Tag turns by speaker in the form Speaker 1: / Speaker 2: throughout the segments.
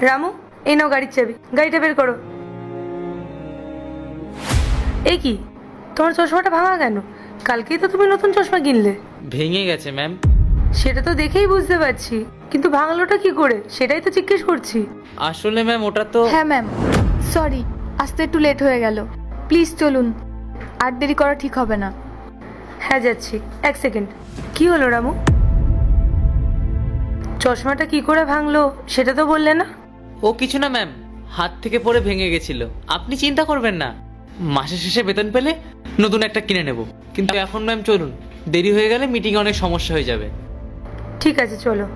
Speaker 1: রামু, এই নাও গাড়ির চাবি, গাড়িটা বের করো। এই কি, তোমার চশমাটা ভাঙা কেন? কালকেই তো তুমি নতুন চশমা কিনলে।
Speaker 2: ভেঙে গেছে ম্যাম।
Speaker 1: সেটা তো দেখেই বুঝতে পারছি, কিন্তু ভাঙলোটা কি করে সেটাই তো জিজ্ঞেস করছি।
Speaker 2: আসলে ম্যাম ওটা তো
Speaker 3: হ্যাঁ ম্যাম, সরি, আসতে একটু লেট হয়ে গেল। প্লিজ চলুন, আর দেরি করা ঠিক হবে না।
Speaker 1: হ্যাঁ যাচ্ছি, এক সেকেন্ড। কি হলো রামু? চশমাটা কি করে ভাঙলো সেটা তো বললে না।
Speaker 2: ও কিছু না ম্যাম, হাত থেকে পড়ে ভেঙে গেছিল। আপনি চিন্তা করবেন না, মাসের শেষে বেতন পেলে নতুন একটা কিনে নেব। কিন্তু এখন ম্যাম চলুন, দেরি হয়ে গেলে মিটিংয়ে অনেক সমস্যা হয়ে যাবে।
Speaker 1: ঠিক আছে চলো।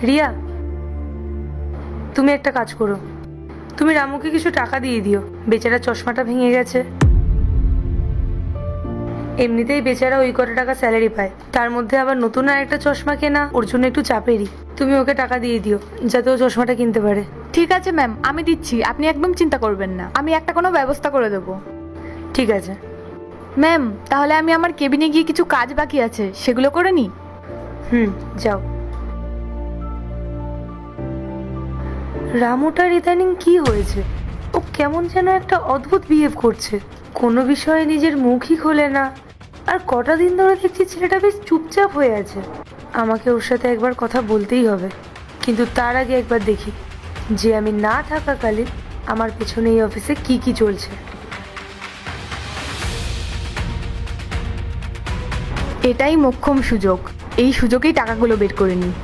Speaker 1: রিয়া, তুমি একটা কাজ করো, তুমি রামুকে কিছু টাকা দিয়ে দিও। বেচারা চশমাটা ভেঙে গেছে, এমনিতেই বেচারা ওই কত টাকা স্যালারি পায়, তার মধ্যে আবার নতুন আর একটা চশমা কেনা ওর জন্য একটু চাপেরই। তুমি ওকে টাকা দিয়ে দিও যাতে ও চশমাটা কিনতে পারে।
Speaker 3: ঠিক আছে ম্যাম, আমি দিচ্ছি, আপনি একদম চিন্তা করবেন না, আমি একটা কোনো ব্যবস্থা করে দেবো।
Speaker 1: ঠিক আছে
Speaker 3: ম্যাম, তাহলে আমি আমার কেবিনে গিয়ে কিছু কাজ বাকি আছে সেগুলো করে নিই।
Speaker 1: যাও। রামুটার ইদানিং কি হয়েছে? ও কেমন যেন একটা অদ্ভুত বিহেভ করছে, কোনো বিষয়ে নিজের মুখই খোলে না। আর কটা দিন ধরে দেখছি ছেলেটা বেশ চুপচাপ হয়ে আছে। আমাকে ওর সাথে একবার কথা বলতেই হবে, কিন্তু তার আগে একবার দেখি যে আমি না থাকাকালীন আমার পেছনে এই অফিসে কি কি চলছে।
Speaker 3: এটাই মোক্ষম সুযোগ, এই সুযোগেই টাকাগুলো বের করে নিই।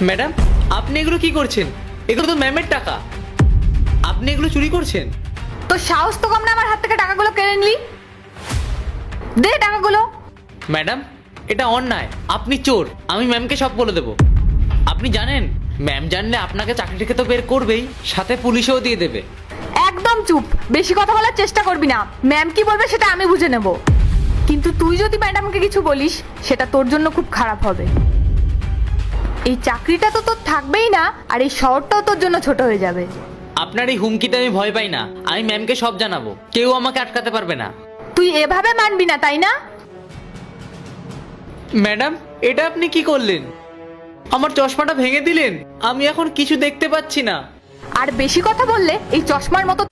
Speaker 2: ম্যাডাম, আপনি এগুলো কি করছেন? এগুলো তো ম্যামের টাকা, আপনি এগুলো চুরি করছেন।
Speaker 3: তো সাহস তো কম না আমার হাত থেকে টাকাগুলো কেড়ে নিলি। দে টাকাগুলো।
Speaker 2: ম্যাডাম, এটা অন্যায়, আপনি চোর। আমি ম্যামকে সব বলে দেবো। আপনি জানেন, ম্যাম জানলে আপনাকে চাকরি থেকে তো বের করবেই, সাথে পুলিশেও দিয়ে দেবে।
Speaker 3: একদম চুপ, বেশি কথা বলার চেষ্টা করবি না। ম্যাম কি বলবে সেটা আমি বুঝে নেব, কিন্তু তুই যদি ম্যাডামকে কিছু বলিস সেটা তোর জন্য খুব খারাপ হবে। এই চাকরিটা তো তোর থাকবেই না, আর এই শহরটাও তোর জন্য ছোট হয়ে যাবে।
Speaker 2: আপনার এই হুমকিতে আমি ভয় পাই না, আমি ম্যামকে সব জানাবো, কেউ আমাকে আটকাতে পারবে না।
Speaker 3: তুই এভাবে মানবি না, তাই না?
Speaker 2: ম্যাডাম, এটা আপনি কি করলেন? আমার চশমাটা ভেঙে দিলেন, আমি এখন কিছু দেখতে পাচ্ছি না।
Speaker 3: আর বেশি কথা বললে এই চশমার মতো।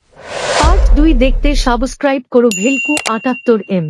Speaker 4: পার্ট 2 দেখতে সাবস্ক্রাইব করো ভেলকু 78M।